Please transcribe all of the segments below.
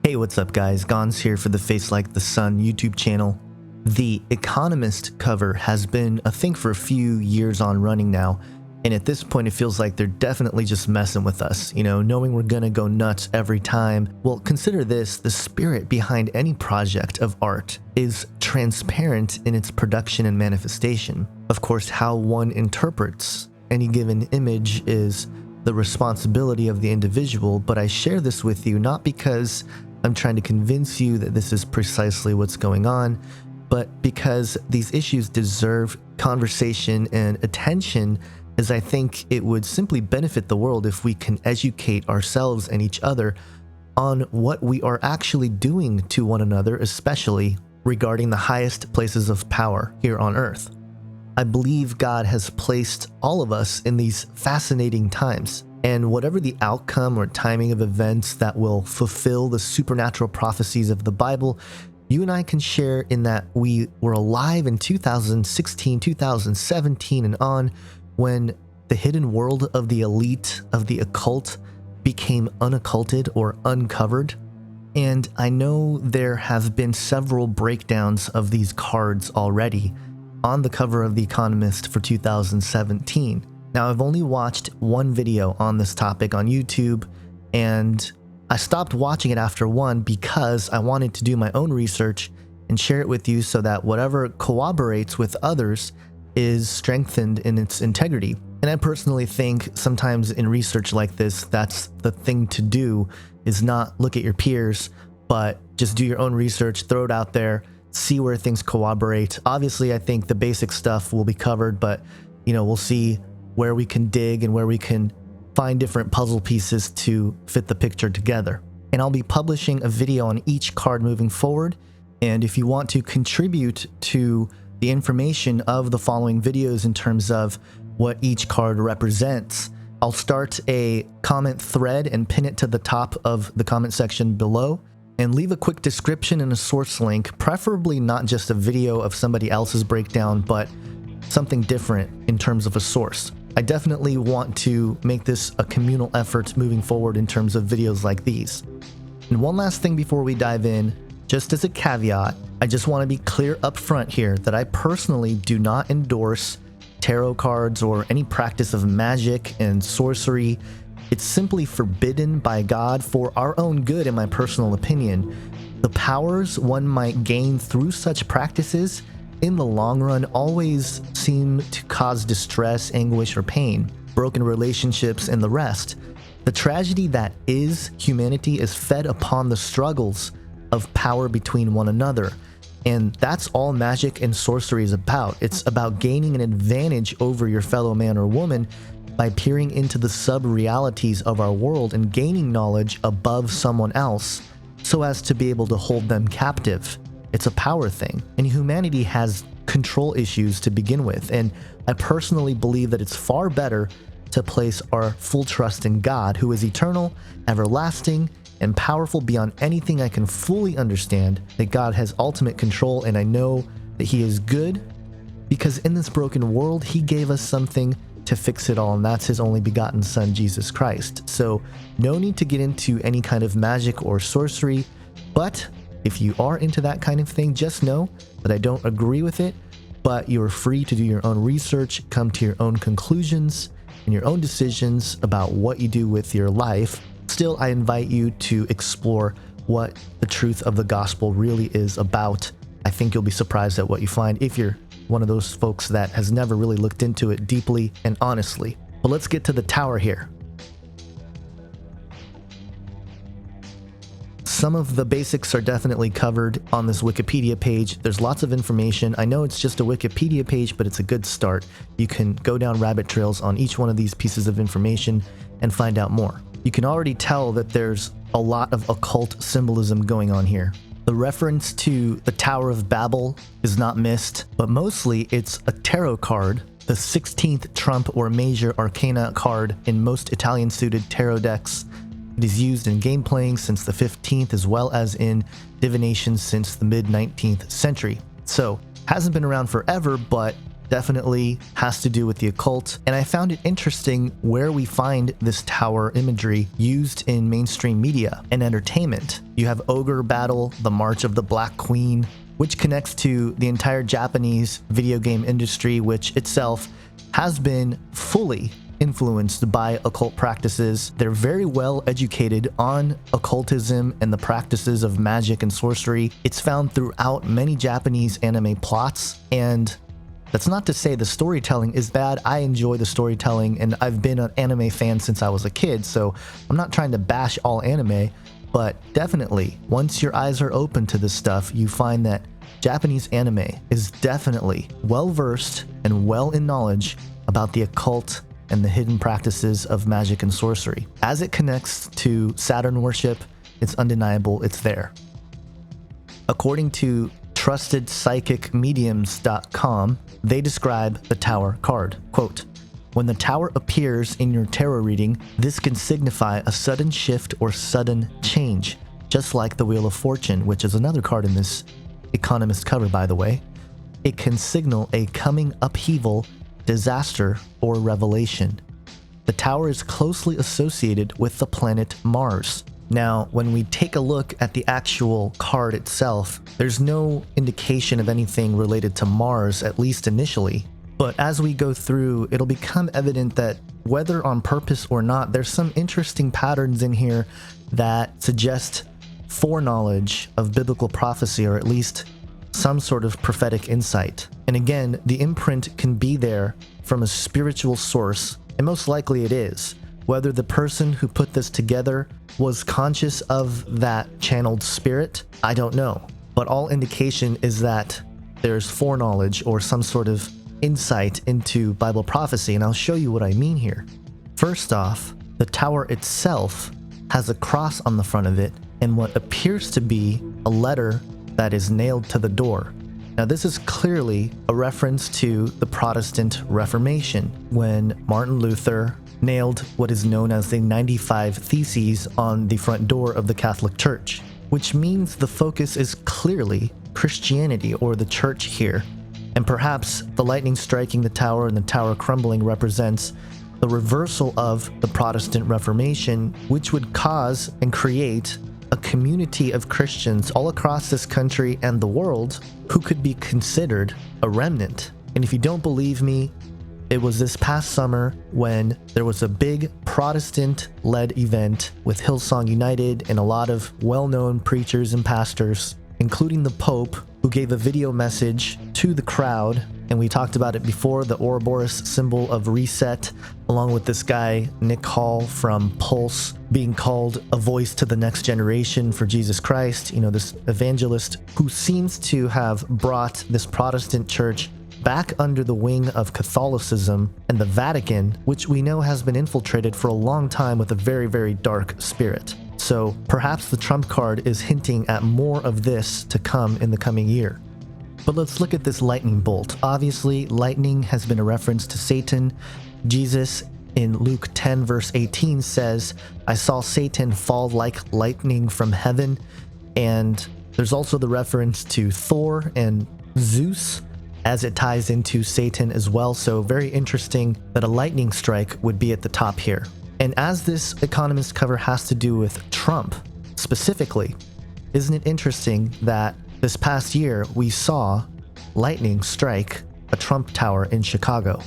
Hey, what's up guys? Gons here for the Face Like the Sun YouTube channel. The Economist cover has been a thing for a few years on running now, and at this point it feels like they're definitely just messing with us, knowing we're gonna go nuts every time. Well, consider this: the spirit behind any project of art is transparent in its production and manifestation. Of course, how one interprets any given image is the responsibility of the individual, but I share this with you not because I'm trying to convince you that this is precisely what's going on, but because these issues deserve conversation and attention, as I think it would simply benefit the world if we can educate ourselves and each other on what we are actually doing to one another, especially regarding the highest places of power here on earth. I believe God has placed all of us in these fascinating times, and whatever the outcome or timing of events that will fulfill the supernatural prophecies of the Bible, you and I can share in that we were alive in 2016, 2017 and on, when the hidden world of the elite, of the occult, became unocculted or uncovered. And I know there have been several breakdowns of these cards already on the cover of The Economist for 2017. Now, I've only watched one video on this topic on YouTube, and I stopped watching it after one because I wanted to do my own research and share it with you so that whatever corroborates with others is strengthened in its integrity. And I personally think sometimes in research like this, that's the thing to do, is not look at your peers, but just do your own research, throw it out there, see where things corroborate. Obviously, I think the basic stuff will be covered, but we'll see where we can dig and where we can find different puzzle pieces to fit the picture together. And I'll be publishing a video on each card moving forward. And if you want to contribute to the information of the following videos in terms of what each card represents, I'll start a comment thread and pin it to the top of the comment section below, and leave a quick description and a source link, preferably not just a video of somebody else's breakdown, but something different in terms of a source. I definitely want to make this a communal effort moving forward in terms of videos like these. And one last thing before we dive in, just as a caveat, I just want to be clear up front here that I personally do not endorse tarot cards or any practice of magic and sorcery. It's simply forbidden by God for our own good, in my personal opinion. The powers one might gain through such practices in the long run always seem to cause distress, anguish, or pain, broken relationships, and the rest. The tragedy that is humanity is fed upon the struggles of power between one another. And that's all magic and sorcery is about. It's about gaining an advantage over your fellow man or woman by peering into the sub-realities of our world and gaining knowledge above someone else so as to be able to hold them captive. It's a power thing, and humanity has control issues to begin with, and I personally believe that it's far better to place our full trust in God, who is eternal, everlasting, and powerful beyond anything I can fully understand, that God has ultimate control, and I know that He is good, because in this broken world, He gave us something to fix it all, and that's His only begotten Son, Jesus Christ. So no need to get into any kind of magic or sorcery, but if you are into that kind of thing, just know that I don't agree with it, but you're free to do your own research, come to your own conclusions and your own decisions about what you do with your life. Still, I invite you to explore what the truth of the gospel really is about. I think you'll be surprised at what you find if you're one of those folks that has never really looked into it deeply and honestly. But let's get to the tower here. Some of the basics are definitely covered on this Wikipedia page. There's lots of information. I know it's just a Wikipedia page, but it's a good start. You can go down rabbit trails on each one of these pieces of information and find out more. You can already tell that there's a lot of occult symbolism going on here. The reference to the Tower of Babel is not missed, but mostly it's a tarot card, the 16th trump or major arcana card in most Italian-suited tarot decks. It is used in game playing since the 15th, as well as in divination since the mid-19th century. So, hasn't been around forever, but definitely has to do with the occult, and I found it interesting where we find this tower imagery used in mainstream media and entertainment. You have Ogre Battle, the March of the Black Queen, which connects to the entire Japanese video game industry, which itself has been fully influenced by occult practices. They're very well educated on occultism and the practices of magic and sorcery. It's found throughout many Japanese anime plots, and that's not to say the storytelling is bad. I enjoy the storytelling, and I've been an anime fan since I was a kid, so I'm not trying to bash all anime, but definitely, once your eyes are open to this stuff, you find that Japanese anime is definitely well-versed and well in knowledge about the occult and the hidden practices of magic and sorcery. As it connects to Saturn worship, it's undeniable it's there. According to trustedpsychicmediums.com, they describe the Tower card. Quote, "When the Tower appears in your tarot reading, this can signify a sudden shift or sudden change, just like the Wheel of Fortune," which is another card in this Economist cover, by the way. "It can signal a coming upheaval, disaster, or revelation. The Tower is closely associated with the planet Mars." Now, when we take a look at the actual card itself, there's no indication of anything related to Mars, at least initially. But as we go through, it'll become evident that whether on purpose or not, there's some interesting patterns in here that suggest foreknowledge of biblical prophecy, or at least some sort of prophetic insight. And again, the imprint can be there from a spiritual source, and most likely it is. Whether the person who put this together was conscious of that channeled spirit, I don't know. But all indication is that there's foreknowledge or some sort of insight into Bible prophecy, and I'll show you what I mean here. First off, the Tower itself has a cross on the front of it and what appears to be a letter that is nailed to the door. Now, this is clearly a reference to the Protestant Reformation, when Martin Luther nailed what is known as the 95 Theses on the front door of the Catholic Church, which means the focus is clearly Christianity or the church here. And perhaps the lightning striking the tower and the tower crumbling represents the reversal of the Protestant Reformation, which would cause and create a community of Christians all across this country and the world who could be considered a remnant. And if you don't believe me, it was this past summer when there was a big Protestant-led event with Hillsong United and a lot of well-known preachers and pastors, including the Pope, who gave a video message to the crowd. And we talked about it before, the Ouroboros symbol of reset, along with this guy, Nick Hall from Pulse, being called a voice to the next generation for Jesus Christ. You know, this evangelist who seems to have brought this Protestant church back under the wing of Catholicism and the Vatican, which we know has been infiltrated for a long time with a very, very dark spirit. So perhaps the trump card is hinting at more of this to come in the coming year. But let's look at this lightning bolt. Obviously, lightning has been a reference to Satan. Jesus in Luke 10 verse 18 says, "I saw Satan fall like lightning from heaven." And there's also the reference to Thor and Zeus, as it ties into Satan as well. So very interesting that a lightning strike would be at the top here. And as this Economist cover has to do with Trump specifically, isn't it interesting that this past year we saw lightning strike a Trump tower in Chicago?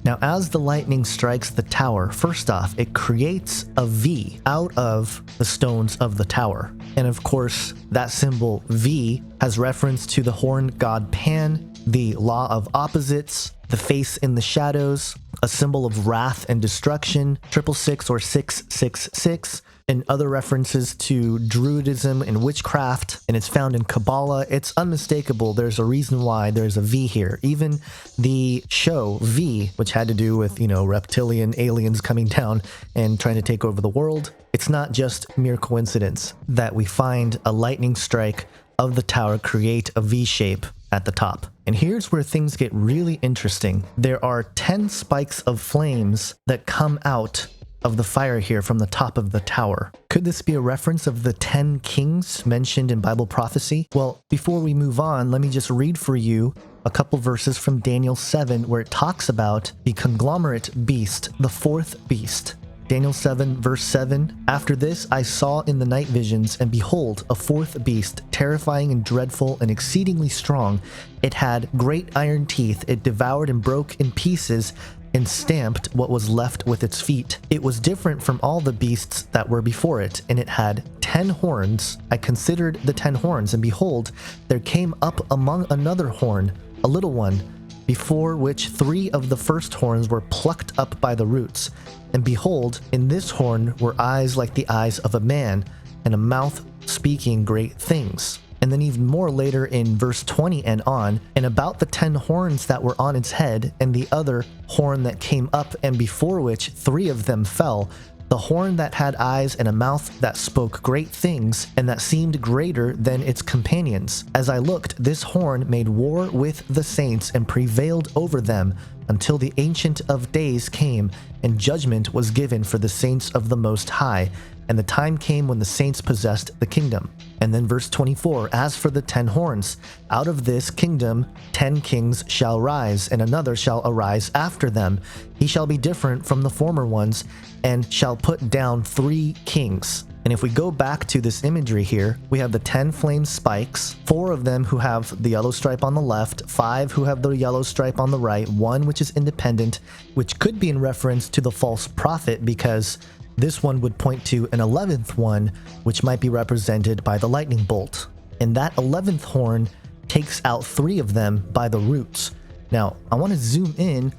Now, as the lightning strikes the tower, first off, it creates a V out of the stones of the tower. And of course, that symbol V has reference to the horn god Pan, the law of opposites, the face in the shadows, a symbol of wrath and destruction, 666 or 666, and other references to Druidism and witchcraft, and it's found in Kabbalah. It's unmistakable. There's a reason why there's a V here. Even the show V, which had to do with, reptilian aliens coming down and trying to take over the world, it's not just mere coincidence that we find a lightning strike of the tower create a V shape at the top. And here's where things get really interesting. There are 10 spikes of flames that come out of the fire here from the top of the tower. Could this be a reference of the 10 kings mentioned in Bible prophecy? Well, before we move on, let me just read for you a couple verses from Daniel 7 where it talks about the conglomerate beast, the fourth beast. Daniel 7 verse 7, "After this I saw in the night visions, and behold, a fourth beast, terrifying and dreadful and exceedingly strong. It had great iron teeth. It devoured and broke in pieces and stamped what was left with its feet. It was different from all the beasts that were before it, and it had 10 horns. I considered the 10 horns, and behold, there came up among another horn, a little one, before which 3 of the first horns were plucked up by the roots. And behold, in this horn were eyes like the eyes of a man, and a mouth speaking great things." And then even more later in verse 20 and on, "And about the 10 horns that were on its head, and the other horn that came up, and before which 3 of them fell, the horn that had eyes and a mouth that spoke great things, and that seemed greater than its companions. As I looked, this horn made war with the saints and prevailed over them until the Ancient of Days came, and judgment was given for the saints of the Most High. And the time came when the saints possessed the kingdom." And then verse 24, "As for the 10 horns, out of this kingdom 10 kings shall rise, and another shall arise after them. He shall be different from the former ones, and shall put down 3 kings." And if we go back to this imagery here, we have the 10 flame spikes, 4 of them who have the yellow stripe on the left, 5 who have the yellow stripe on the right, 1 which is independent, which could be in reference to the false prophet, because this one would point to an 11th one, which might be represented by the lightning bolt. And that 11th horn takes out 3 of them by the roots. Now, I want to zoom in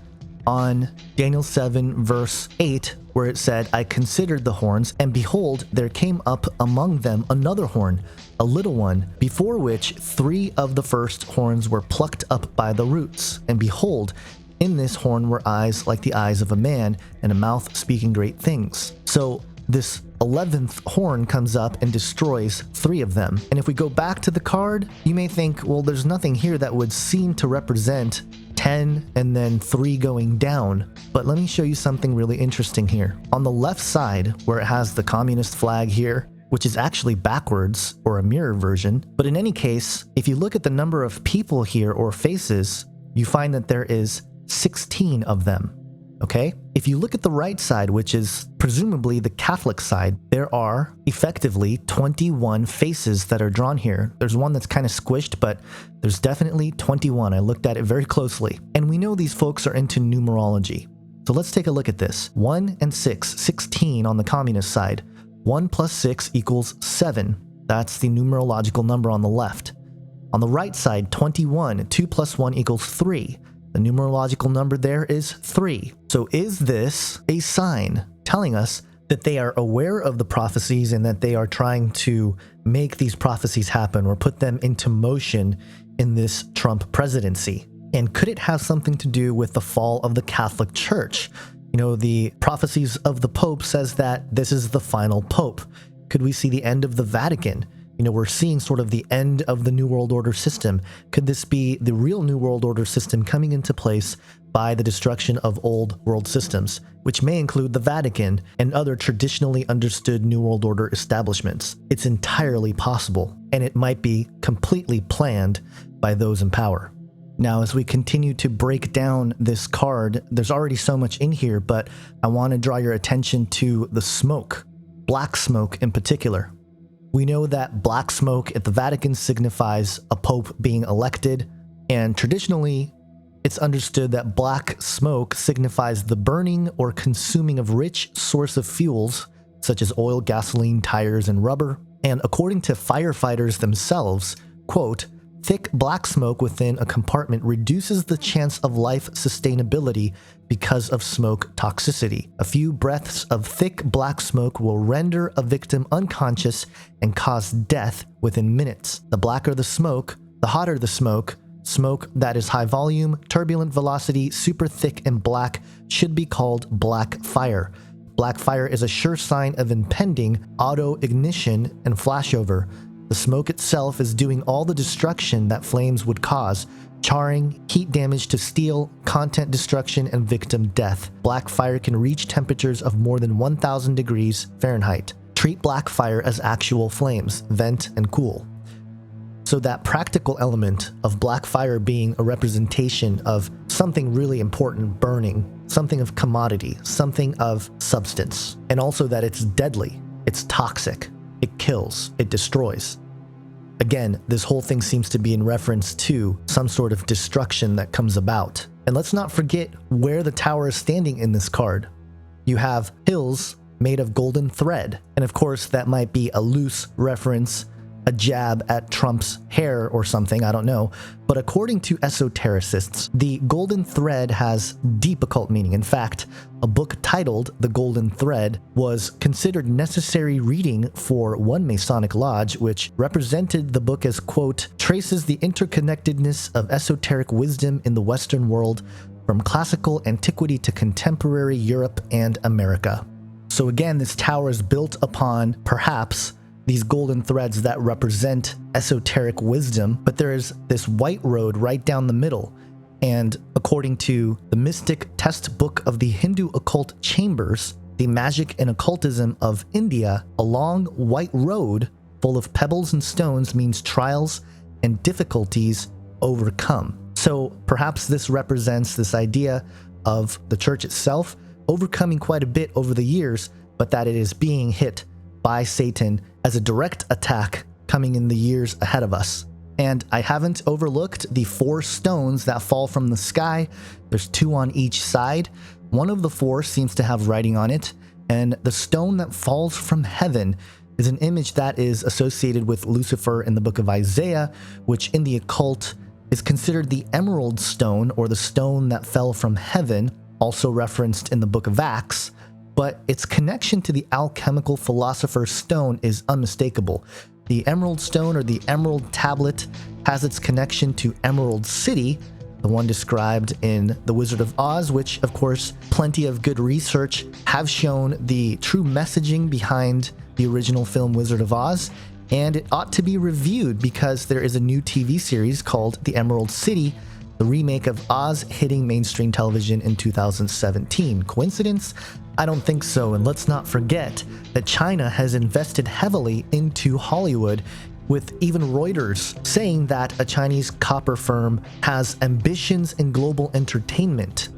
on Daniel 7 verse 8, where it said, "I considered the horns, and behold, there came up among them another horn, a little one, before which 3 of the first horns were plucked up by the roots. And behold, in this horn were eyes like the eyes of a man, and a mouth speaking great things." So this 11th horn comes up and destroys 3 of them. And if we go back to the card, you may think, well, there's nothing here that would seem to represent 10 and then 3 going down. But let me show you something really interesting here. On the left side, where it has the communist flag here, which is actually backwards or a mirror version. But in any case, if you look at the number of people here or faces, you find that there is 16 of them, okay? If you look at the right side, which is presumably the Catholic side, there are effectively 21 faces that are drawn here. There's one that's kind of squished, but there's definitely 21. I looked at it very closely. And we know these folks are into numerology. So let's take a look at this. 1 and 6, 16 on the communist side. 1 plus 6 equals 7. That's the numerological number on the left. On the right side, 21, 2 plus 1 equals 3. The numerological number there is 3. So is this a sign telling us that they are aware of the prophecies and that they are trying to make these prophecies happen or put them into motion in this Trump presidency? And could it have something to do with the fall of the Catholic Church? You know, the prophecies of the Pope says that this is the final Pope. Could we see the end of the Vatican? You know, we're seeing sort of the end of the New World Order system. Could this be the real New World Order system coming into place by the destruction of old world systems, which may include the Vatican and other traditionally understood New World Order establishments? It's entirely possible, and it might be completely planned by those in power. Now, as we continue to break down this card, there's already so much in here, but I want to draw your attention to the smoke, black smoke in particular. We know that black smoke at the Vatican signifies a pope being elected, and traditionally, it's understood that black smoke signifies the burning or consuming of rich source of fuels, such as oil, gasoline, tires, and rubber. And according to firefighters themselves, quote, "Thick black smoke within a compartment reduces the chance of life sustainability because of smoke toxicity. A few breaths of thick black smoke will render a victim unconscious and cause death within minutes. The blacker the smoke, the hotter the smoke. Smoke that is high volume, turbulent velocity, super thick, and black should be called black fire. Black fire is a sure sign of impending auto-ignition and flashover. The smoke itself is doing all the destruction that flames would cause: charring, heat damage to steel, content destruction, and victim death. Black fire can reach temperatures of more than 1,000 degrees Fahrenheit. Treat black fire as actual flames, vent and cool. So that practical element of black fire being a representation of something really important burning, something of commodity, something of substance, and also that it's deadly, it's toxic, it kills, it destroys. Again, this whole thing seems to be in reference to some sort of destruction that comes about. And let's not forget where the tower is standing in this card. You have hills made of golden thread. And of course, that might be a loose reference, a jab at Trump's hair or something, I don't know. But according to esotericists, the golden thread has deep occult meaning. In fact, a book titled The Golden Thread was considered necessary reading for one Masonic lodge, which represented the book as, quote, traces the interconnectedness of esoteric wisdom in the Western world from classical antiquity to contemporary Europe and America. So again, this tower is built upon perhaps these golden threads that represent esoteric wisdom, but there is this white road right down the middle. And according to the mystic test book of the Hindu occult chambers, the magic and occultism of India, a long white road full of pebbles and stones means trials and difficulties overcome. So perhaps this represents this idea of the church itself overcoming quite a bit over the years, but that it is being hit by Satan as a direct attack coming in the years ahead of us. And I haven't overlooked the 4 stones that fall from the sky. There's 2 on each side. One of the 4 seems to have writing on it, and the stone that falls from heaven is an image that is associated with Lucifer in the book of Isaiah, which in the occult is considered the emerald stone, or the stone that fell from heaven, also referenced in the book of Acts. But its connection to the alchemical philosopher's stone is unmistakable. The emerald stone, or the emerald tablet, has its connection to Emerald City, the one described in The Wizard of Oz, which, of course, plenty of good research have shown the true messaging behind the original film Wizard of Oz, and it ought to be reviewed because there is a new TV series called The Emerald City, the remake of Oz hitting mainstream television in 2017. Coincidence? I don't think so, and let's not forget that China has invested heavily into Hollywood, with even Reuters saying that a Chinese copper firm has ambitions in global entertainment.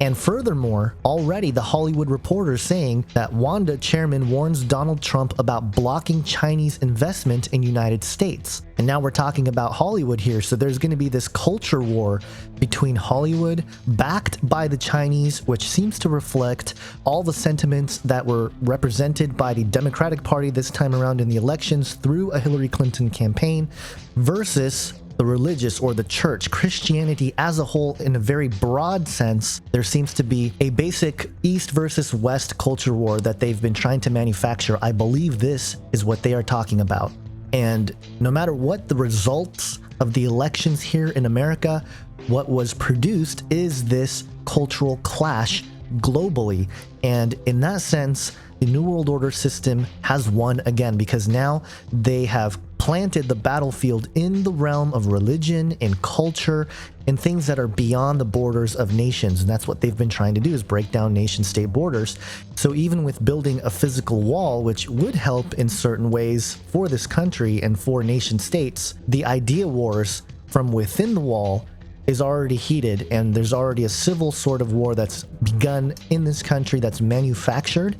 And furthermore, already the Hollywood Reporter saying that Wanda chairman warns Donald Trump about blocking Chinese investment in United States. And now we're talking about Hollywood here, so there's going to be this culture war between Hollywood, backed by the Chinese, which seems to reflect all the sentiments that were represented by the Democratic Party this time around in the elections through a Hillary Clinton campaign, versus the religious, or the church, Christianity as a whole. In a very broad sense, there seems to be a basic East versus West culture war that they've been trying to manufacture. I believe this is what they are talking about. And no matter what the results of the elections here in America, what was produced is this cultural clash globally. And in that sense, the New World Order system has won again, because now they have planted the battlefield in the realm of religion and culture and things that are beyond the borders of nations. And that's what they've been trying to do, is break down nation-state borders. So even with building a physical wall, which would help in certain ways for this country and for nation states, the idea wars from within the wall is already heated, and there's already a civil sort of war that's begun in this country that's manufactured.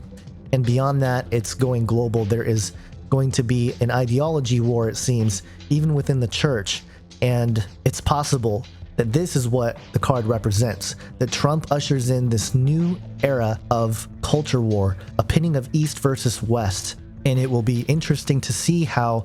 And beyond that, it's going global. There is going to be an ideology war, it seems, even within the church. And it's possible that this is what the card represents, that Trump ushers in this new era of culture war, a pitting of East versus West. And it will be interesting to see how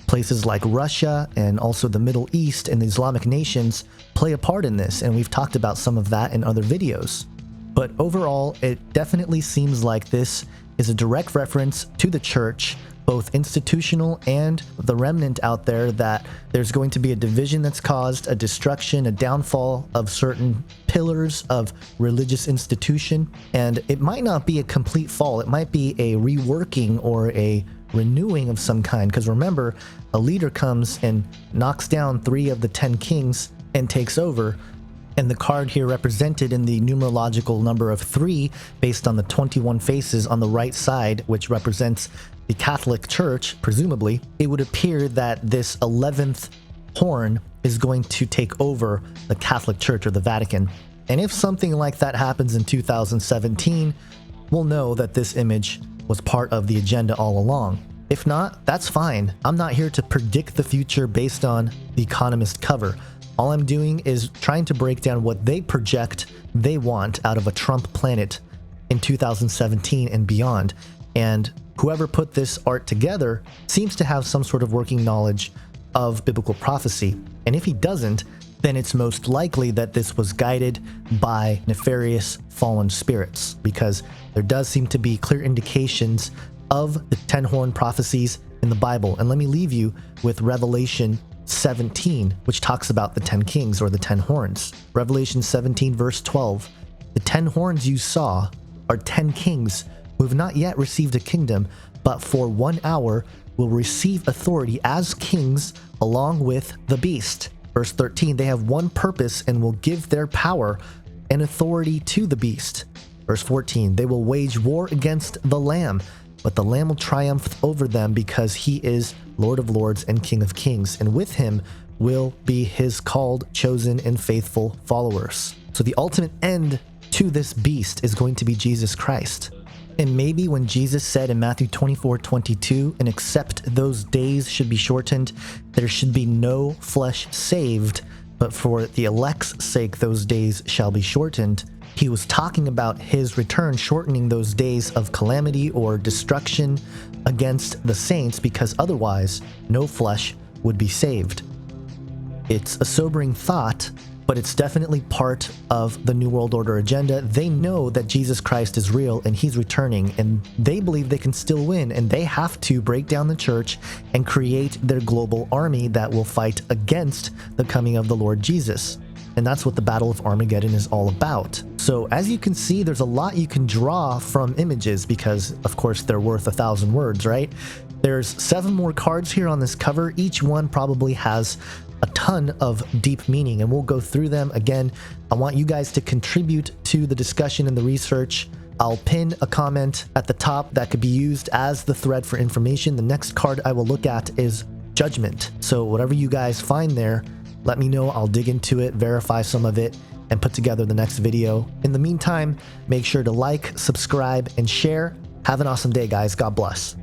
places like Russia and also the Middle East and the Islamic nations play a part in this. And we've talked about some of that in other videos. But overall, it definitely seems like this is a direct reference to the church, both institutional and the remnant out there, that there's going to be a division that's caused, a destruction, a downfall of certain pillars of religious institution. And it might not be a complete fall. It might be a reworking or a renewing of some kind. Because remember, a leader comes and knocks down 3 of the 10 kings and takes over. And the card here represented in the numerological number of 3, based on the 21 faces on the right side, which represents the Catholic Church, presumably, it would appear that this 11th horn is going to take over the Catholic Church or the Vatican. And if something like that happens in 2017, we'll know that this image was part of the agenda all along. If not, that's fine. I'm not here to predict the future based on the Economist cover. All I'm doing is trying to break down what they project they want out of a Trump planet in 2017 and beyond. And whoever put this art together seems to have some sort of working knowledge of biblical prophecy. And if he doesn't, then it's most likely that this was guided by nefarious fallen spirits, because there does seem to be clear indications of the 10 horn prophecies in the Bible. And let me leave you with Revelation 17, which talks about the 10 kings or the 10 horns. Revelation 17 verse 12, the 10 horns you saw are 10 kings who have not yet received a kingdom, but for 1 hour will receive authority as kings along with the beast. Verse 13, they have one purpose and will give their power and authority to the beast. Verse 14, they will wage war against the Lamb, but the Lamb will triumph over them because he is Lord of Lords and King of Kings, and with him will be his called, chosen, and faithful followers. So the ultimate end to this beast is going to be Jesus Christ. And maybe when Jesus said in Matthew 24:22, and except those days should be shortened, there should be no flesh saved, but for the elect's sake those days shall be shortened, he was talking about his return shortening those days of calamity or destruction against the saints, because otherwise no flesh would be saved. It's a sobering thought, but it's definitely part of the New World Order agenda. They know that Jesus Christ is real and he's returning, and they believe they can still win, and they have to break down the church and create their global army that will fight against the coming of the Lord Jesus. And that's what the Battle of Armageddon is all about. So as you can see, there's a lot you can draw from images because, of course, they're worth 1,000 words, right? There's 7 more cards here on this cover. Each one probably has a ton of deep meaning, and we'll go through them. Again, I want you guys to contribute to the discussion and the research. I'll pin a comment at the top that could be used as the thread for information. The next card I will look at is Judgment. So whatever you guys find there, let me know. I'll dig into it, verify some of it, and put together the next video. In the meantime, make sure to like, subscribe, and share. Have an awesome day, guys. God bless.